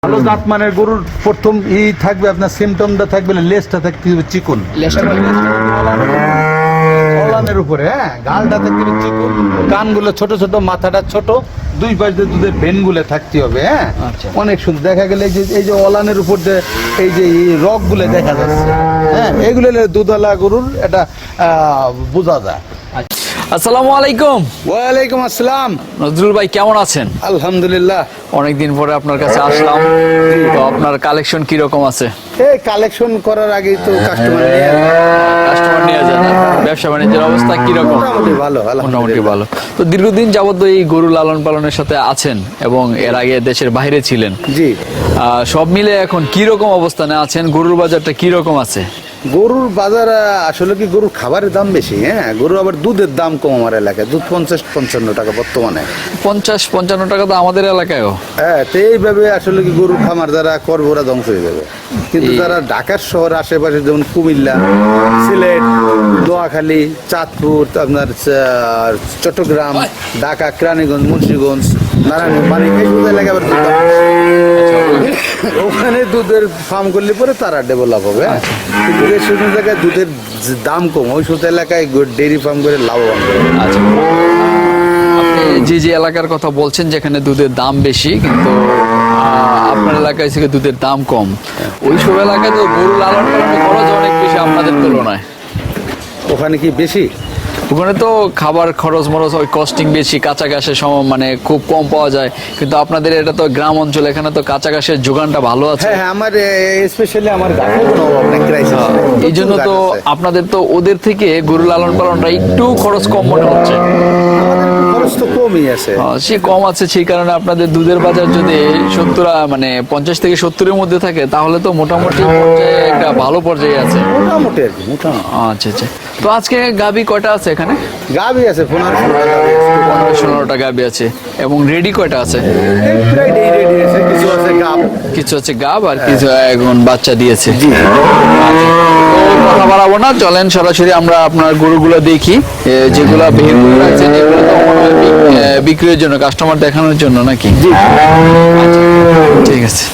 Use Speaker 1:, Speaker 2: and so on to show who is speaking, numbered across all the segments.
Speaker 1: ভালো জাত মানের গরুর প্রথম থাকবে আপনার সিমটমটা থাকবে লেজটা থাকতে হবে চিকন, ফলানের উপরে, হ্যাঁ, গালটা থাকতে হবে চিকন, কানগুলো ছোট ছোট, মাথাটা ছোট, দুই পাশে দুধের ভেনগুলো থাকতে হবে, হ্যাঁ। অনেক সুন্দর দেখা গেলে এই যে অলানের উপর যে এই যে রক গুলো দেখা যাচ্ছে, হ্যাঁ, এগুলো দুধালা গরুর এটা বোঝা যায়।
Speaker 2: আসসালামু আলাইকুম।
Speaker 1: ওয়ালাইকুম আসসালাম।
Speaker 2: নজরুল ভাই কেমন আছেন?
Speaker 1: আলহামদুলিল্লাহ।
Speaker 2: অনেকদিন পরে আপনার কাছে আসলাম, তো আপনার কালেকশন কি রকম আছে?
Speaker 1: এই কালেকশন করার আগেই তো কাস্টমার
Speaker 2: নিয়ে যান। ব্যবসা বাণিজ্যের অবস্থা কি রকম?
Speaker 1: মোটামুটি ভালো,
Speaker 2: মোটামুটি ভালো। তো দীর্ঘদিন যাবত এই গরু লালন পালনের সাথে আছেন এবং এর আগে দেশের বাইরে ছিলেন।
Speaker 1: জি।
Speaker 2: সব মিলে এখন কি রকম অবস্থানে আছেন? গরুর বাজারটা কি রকম আছে?
Speaker 1: গরুর বাজার আসলে কি, গরুর খাবারের দাম বেশি, হ্যাঁ, গরু আবার দুধের দাম কম আমার এলাকায়, দুধ 50-55 টাকা বর্তমানে।
Speaker 2: 50-55 টাকা তো আমাদের এলাকায়ও।
Speaker 1: হ্যাঁ, তো এইভাবে আসলে কি গরুর খামার যারা করবে ওরা ধ্বংস হয়ে যাবে, কিন্তু যারা ঢাকার শহর আশেপাশে যেমন কুমিল্লা, সিলেট, নোয়াখালী, চাঁদপুর, আপনার চট্টগ্রাম, ঢাকা, কেরানীগঞ্জ, মুন্সিগঞ্জ, নারায়ণগঞ্জ, এইসব এলাকায় আবার দুধ ওখানে দুধের ফার্ম করলে পরে তারা ডেভেলপ হবে, হ্যাঁ। কিন্তু যে সমস্ত জায়গায় দুধের দাম কম, ওই সব এলাকায় ডেয়ারি ফার্ম করে লাভবান হবে।
Speaker 2: আচ্ছা, আপনি যে এলাকার কথা বলছেন যেখানে দুধের দাম বেশি কিন্তু আপনার এলাকায় থেকে দুধের দাম কম, ওই সব এলাকায় তো গরু লালন পালনের খরচ অনেক বেশি আপনাদের তুলনায়।
Speaker 1: ওখানে কি বেশি?
Speaker 2: ওখানে তো খাবার খরচ মরচ ওই কস্টিং বেশি, কাঁচা ঘাসের মানে খুব কম পাওয়া যায়, কিন্তু আপনাদের এটা তো গ্রাম অঞ্চল, এখানে তো কাঁচা ঘাসের যোগানটা ভালো আছে।
Speaker 1: হ্যাঁ, আমার স্পেশালি আমার গাছের কোনো অভাব নেই, ক্রাইসিস নেই।
Speaker 2: এই জন্য তো আপনাদের তো ওদের থেকে গরু লালন পালনটা একটু খরচ কম মনে হচ্ছে।
Speaker 1: খরচ তো কমই আছে,
Speaker 2: সে কম আছে, সেই কারণে আপনাদের দুধের বাজার যদি 50 থেকে 70-এর মধ্যে থাকে তাহলে তো মোটামুটি পর্যায়ে একটা ভালো পর্যায়ে আছে।
Speaker 1: মোটামুটি আর কি, মোটামুটি।
Speaker 2: আচ্ছা আচ্ছা। তো আজকে গাবি কয়টা আছে এখানে?
Speaker 1: গাবি আছে 15-16টা
Speaker 2: গাবি আছে। এবং রেডি কয়টা আছে? কিছু আছে গাব আর কিছু এখন বাচ্চা দিয়েছে। কথা বাড়াবো না, চলেন সরাসরি আমরা আপনার গরুগুলো দেখি, যেগুলা বিক্রির জন্য, কাস্টমার দেখানোর জন্য নাকি? ঠিক আছে।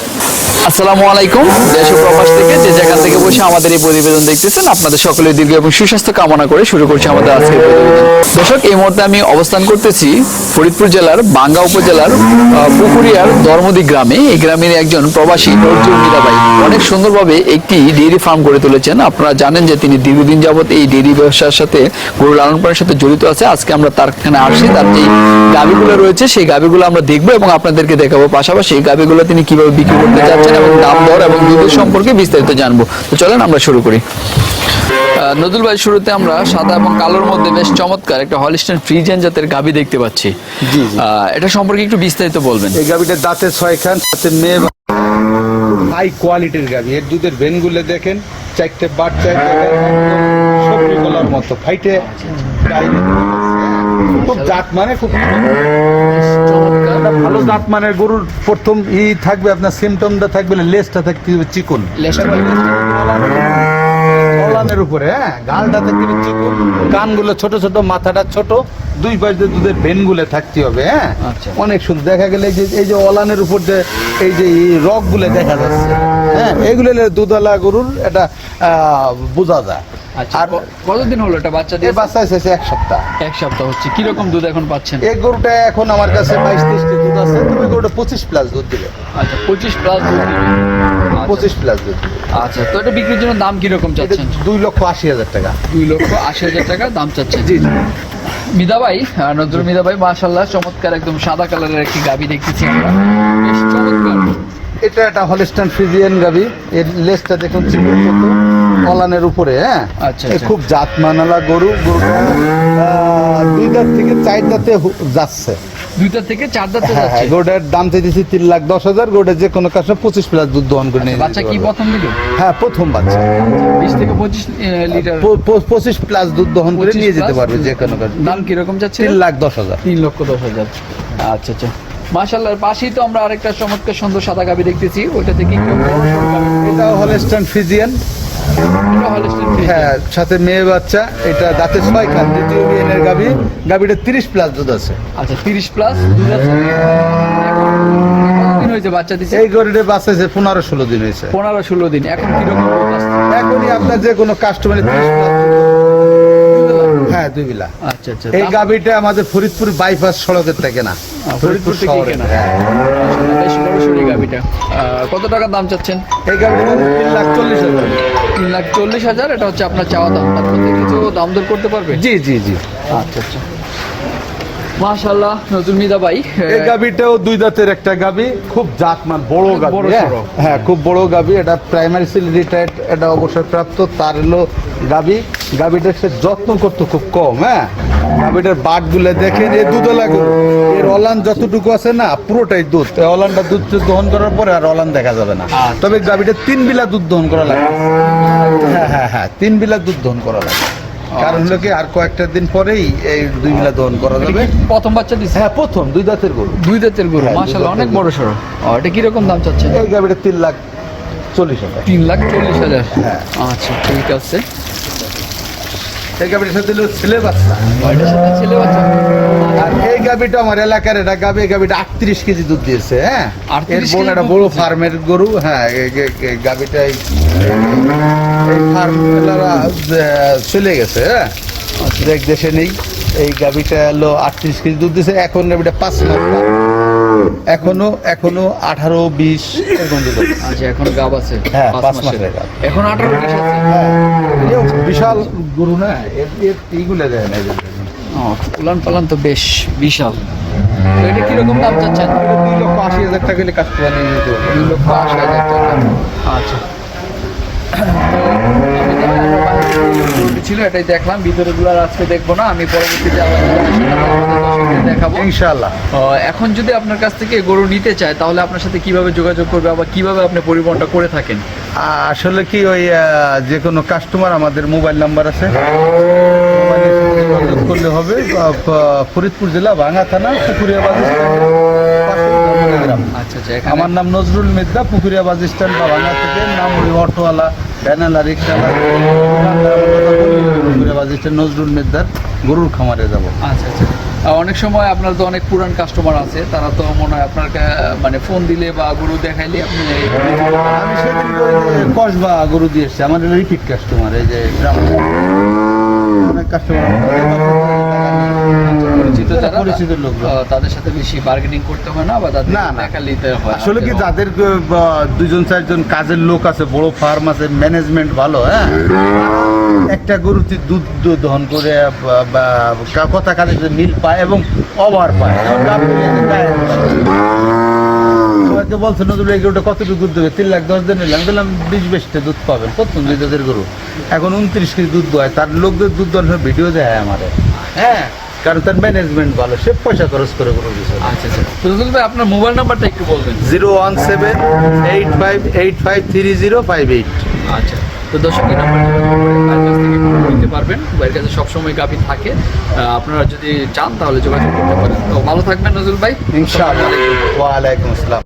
Speaker 2: আসসালামু আলাইকুম। দেশ ও প্রবাস থেকে যে জায়গা থেকে বসে আমাদের এই প্রতিবেদন দেখতেছেন, আপনাদের সকলের দীর্ঘ এবং সুস্বাস্থ্য কামনা করে শুরু করছি আমাদের আজকের প্রতিবেদন। দর্শক, এই মুহূর্তে আমি অবস্থান করতেছি ফরিদপুর জেলার বাঙ্গা উপজেলার পুকুরিয়ার ধর্মদি গ্রামে। এই গ্রামের একজন প্রবাসী নজরুল মিরা ভাই অনেক সুন্দরভাবে একটি ডেইরি ফার্ম গড়ে তুলেছেন। আপনারা জানেন যে তিনি দীর্ঘদিন যাবত এই ডেইরি ব্যবসার সাথে, গরু লালন পালনের সাথে জড়িত আছে। আজকে আমরা তার এখানে আসছি, তার যে গাভীগুলো রয়েছে সেই গাভীগুলো আমরা দেখবো এবং আপনাদেরকে দেখাবো। পাশাপাশি এই গাভীগুলো তিনি কিভাবে বিক্রি করতে যাচ্ছেন এবং দাম দর এবং দুধের সম্পর্কে বিস্তারিত জানবো। তো চলেন আমরা শুরু করি। নজরুল ভাই, শুরুতে আমরা সাদা এবং কালোর মধ্যে বেশ চমৎকার একটা হলিস্টাইন ফ্রিজিয়ান জাতের গাভী দেখতে পাচ্ছি। এটা সম্পর্কে একটু বিস্তারিত বলবেন।
Speaker 1: এই গাভীটার দাঁতের 6 খান, সাথে মেয়ে, হাই কোয়ালিটির গাভী। এর দুধের ভেনগুলো দেখেন, 4টে বাচ্চা, সবজি গলার মতো ফাইটে, খুব জাত মানে খুব ভালো জাত মানের গরুর প্রথম থাকবে আপনার সিমটমটা থাকবে লেজটা থাকতে হবে চিকন, ফলানের উপরে, হ্যাঁ, গালটা থাকতে হবে চিকন, কানগুলো ছোট ছোট, মাথাটা ছোট, দুই পাশে দুধের ভেনগুলো থাকতে হবে, হ্যাঁ। অনেক সুন্দর দেখা গেলে এই যে অলানের উপর যে এই যে রক গুলো দেখা যাচ্ছে, হ্যাঁ, এগুলো দুধালা গরুর এটা বোঝা যায়।
Speaker 2: আর কতদিন হলো এটা বাচ্চা দিয়ে?
Speaker 1: বাচ্চা এসেছে 1 সপ্তাহ।
Speaker 2: 1 সপ্তাহ হচ্ছে। কিরকম দুধ এখন পাচ্ছেন?
Speaker 1: এই গরুটা এখন আমার কাছে 22-23টি দুধ আছে। তুমি গরুটা 25+ দুধ দিলে।
Speaker 2: আচ্ছা, 25+ দুধ দিবে।
Speaker 1: 25+ দুধ।
Speaker 2: আচ্ছা, তো এটা বিক্রির জন্য দাম কিরকম চাচ্ছেন?
Speaker 1: 2,80,000 টাকা।
Speaker 2: 2,80,000 টাকা দাম চাচ্ছেন। জি। মিদা ভাই, নজরুল মিদা ভাই, মাশাআল্লাহ, চমৎকার একদম সাদা কালারের একটি গাভী দেখতেছি আমরা। বেশ চমৎকার।
Speaker 1: এটা একটা হলিস্টাইন ফ্রিজিয়ান গাভী। এর লেজটা দেখুন চিকন মতো, অলানের উপরে, হ্যাঁ।
Speaker 2: আচ্ছা,
Speaker 1: খুব জাতমানালা গরু। গরুটা 2 দাঁত থেকে 4 দাঁতে যাচ্ছে।
Speaker 2: 2 দাঁত থেকে 4 দাঁতে যাচ্ছে।
Speaker 1: গরুটার দাম চাইতেছি 3,10,000। গরুটা যে কোনো কাছে 25+ দুধ দহন করে নিয়ে।
Speaker 2: বাচ্চা কি প্রথম দিল?
Speaker 1: হ্যাঁ, প্রথম বাচ্চা।
Speaker 2: 20 থেকে 25 লিটার,
Speaker 1: 25+ দুধ দহন করে নিয়ে যেতে পারবে যে কোনো কাছে।
Speaker 2: দাম কিরকম যাচ্ছে?
Speaker 1: 3,10,000।
Speaker 2: 3,10,000। আচ্ছা আচ্ছা, মাশাআল্লাহ। পাশেই তো আমরা আরেকটা চমৎকার সুন্দর সাদা গাভী দেখতেছি, ওইটা থেকে একটু বড় সরো গাভী।
Speaker 1: এটা হলিস্টাইন ফ্রিজিয়ান। হ্যাঁ, সাথে মেয়ে বাচ্চা। এটা দাঁতের 6 খান, দ্বিতীয় বিয়ানের গাভী। গাভীটা 30+ দুধ আছে।
Speaker 2: আচ্ছা, 30+ দুধ আছে। হয়েছে বাচ্চা দিছে?
Speaker 1: এই গরুটা বাচ্চাছে 15-16 দিন হয়েছে।
Speaker 2: 15-16 দিন। এখন কিরকম দুধ আসছে?
Speaker 1: এখনই আপনার যে কোনো কাস্টমার, হ্যাঁ 2 বিলা।
Speaker 2: আচ্ছা আচ্ছা।
Speaker 1: এই গাভীটা আমাদের ফরিদপুর বাইপাস সড়কের থেকে না,
Speaker 2: ফরিদপুর থেকে
Speaker 1: শহরে।
Speaker 2: কেনা।
Speaker 1: হ্যাঁ।
Speaker 2: বেশ বড় সড়ি গাভিটা। কত টাকা দাম চাচ্ছেন?
Speaker 1: এই গাভীটা 3,40,000।
Speaker 2: 3,40,000। এটা হচ্ছে আপনার চাওয়া দাম, তার মধ্যে কিছু দাম দর করতে পারবে?
Speaker 1: জি জি জি।
Speaker 2: আচ্ছা আচ্ছা। মাশাআল্লাহ নজরুল মিদা ভাই,
Speaker 1: এই গাভীটাও 2 দাঁতের একটা গাভী, খুব জাতমান বড়
Speaker 2: অনেক
Speaker 1: গাভী।
Speaker 2: বড়
Speaker 1: হ্যাঁ।
Speaker 2: সড়ো।
Speaker 1: হ্যাঁ খুব বড় গাভী। এটা প্রাইমারি সিল রিটায়ার্ড, এটা অবসরপ্রাপ্ত। তার হলো গাভীটার সে যত্ন করতে খুব কম। হ্যাঁ গাভীটার বাটগুলো দেখেন, এই দুধ লাগু, এর অলান যতটুকু আছে না পুরোটাই দুধ। এই অলানটা দুধ দহন করার পরে আর অলান দেখা যাবে না।
Speaker 2: আচ্ছা।
Speaker 1: তবে গাভীটা 3 বিলা দুধ দহন করা লাগে। হ্যাঁ হ্যাঁ হ্যাঁ 3 বিলা দুধ দহন করা লাগে। কারণ হলো কি আর কয়েকটা দিন পরেই এই 2 বিলা দহন করা
Speaker 2: এটা
Speaker 1: যাবে।
Speaker 2: কি প্রথম বাচ্চা দিছে?
Speaker 1: হ্যাঁ প্রথম 2 দাঁতের গরু।
Speaker 2: 2 দাঁতের গরু।
Speaker 1: হ্যাঁ,
Speaker 2: মাশাআল্লাহ
Speaker 1: 2
Speaker 2: অনেক
Speaker 1: দাঁতের
Speaker 2: বড় সড়ো। এটা কিরকম দাম চাচ্ছেন?
Speaker 1: এই গাভীটা 3,40,000।
Speaker 2: 3,40,000।
Speaker 1: হ্যাঁ।
Speaker 2: আচ্ছা ঠিক আছে।
Speaker 1: এই গাভীটার সাথে হলো ছেলে বাচ্চা।
Speaker 2: এটার সাথে ছেলে বাচ্চা।
Speaker 1: আর এই গাভীটা আমার এলাকার এটা গাভী, এই গাভীটা 38 কেজি দুধ দিয়েছে। হ্যাঁ
Speaker 2: 38
Speaker 1: এর বোন
Speaker 2: কেজি
Speaker 1: একটা
Speaker 2: দুধ
Speaker 1: বড়
Speaker 2: দিয়েছে।
Speaker 1: ফার্মের গরু। হ্যাঁ এই গাভীটা এই ফার্ম চলে গেছে। হ্যাঁ দেখ দেশে নেই। এই গাভীটা হলো 38 কেজি দুধ দিয়েছে। এখন গাভীটা 5 মাস গাভ। এখনো 18-20 এরকম দুধ আছে।
Speaker 2: আচ্ছা এখন গাব আছে?
Speaker 1: হ্যাঁ,
Speaker 2: 5
Speaker 1: 5
Speaker 2: মাসের।
Speaker 1: মাসের গাব।
Speaker 2: এখন 18-20 আছে।
Speaker 1: হ্যাঁ এও বিশাল গরু না, এইগুলো দেয় না।
Speaker 2: উলান পালান তো বেশ বিশাল। তো এটা কিরকম দাম চাচ্ছেন?
Speaker 1: 2,80,000 টাকা হলে কাস্টমার নিয়ে যেতে পারবে।
Speaker 2: 2,80,000 টাকা। আচ্ছা। ছিল এটাই দেখলাম, ভিতরে গুলো আর আজকে দেখবো না, আমি পরবর্তীতে আবার দেখাবো
Speaker 1: ইনশাআল্লাহ।
Speaker 2: এখন যদি আপনার কাছ থেকে গরু নিতে চায় তাহলে আপনার সাথে কিভাবে যোগাযোগ করবে, আবার কিভাবে আপনি পরিবহনটা করে থাকেন?
Speaker 1: আসলে কি ওই যে কোনো কাস্টমার, আমাদের মোবাইল নাম্বার আছে, মোবাইলে যোগাযোগ করলে হবে। ফরিদপুর জেলা ভাঙা থানা পুকুরিয়া বাস স্ট্যান্ড, গ্রাম।
Speaker 2: আচ্ছা আচ্ছা।
Speaker 1: আমার নাম নজরুল মিদ্দা। পুকুরিয়া বাস স্ট্যান্ড বা ভাঙা থেকে নাম ওই অটোওয়ালা, ভ্যানালা, রিক্সাওয়ালা, পুকুরিয়া বাস স্ট্যান্ড নজরুল মিদ্দার গরুর খামারে যাব।
Speaker 2: আচ্ছা আচ্ছা। অনেক সময় আপনার তো অনেক পুরান কাস্টমার আছে, তারা তো মনে হয় আপনাকে মানে ফোন দিলে বা গরু দেখাইলে আপনি
Speaker 1: আমি সেদিন কসবা গরু দিয়ে এসছি, আমার রিপিট কাস্টমার। এই যে গ্রাম অনেক কাস্টমার
Speaker 2: পরিচিত যারা
Speaker 1: পরিচিত লোক।
Speaker 2: তাদের সাথে বেশি বার্গেনিং করতে হয় না, বা তাদের
Speaker 1: না, না।
Speaker 2: দেখা নিতে হয়।
Speaker 1: আসলে কি যাদের 2-4জন কাজের লোক আছে, বড় ফার্ম আছে, ম্যানেজমেন্ট ভালো, হ্যাঁ একটা গরুতে দুধ দহন করে কথা কাজে মিল পায় এবং ওভার পায়। সবাইকে বলছে নজরুল এই গরুটা কতটুকু দুধ দেবে? 3,10,000 দিন নিলাম, দিলাম 20-22টা দুধ পাবেন প্রথম 2 দাঁতের গরু। এখন 29 কেজি দুধ দেয়। তার লোকদের দুধ দেওয়ার ভিডিও দেয় আমাদের। হ্যাঁ কারণ তার ম্যানেজমেন্ট ভালো, সে পয়সা খরচ করে গরু দিচ্ছে।
Speaker 2: আচ্ছা আচ্ছা। তো রসুল ভাই আপনার মোবাইল নাম্বারটা একটু বলবেন।
Speaker 1: 01785853058।
Speaker 2: আচ্ছা। তো দর্শক এই নাম্বারটা ভাইয়ের কাছ থেকে গরু নিতে পারবেন। ভাইয়ের কাছে সবসময় গাভী থাকে, আপনারা যদি চান তাহলে যোগাযোগ করতে পারেন। তো ভালো থাকবেন নজরুল ভাই।
Speaker 1: ইনশাআল্লাহ। ওয়া আলাইকুম আসসালাম।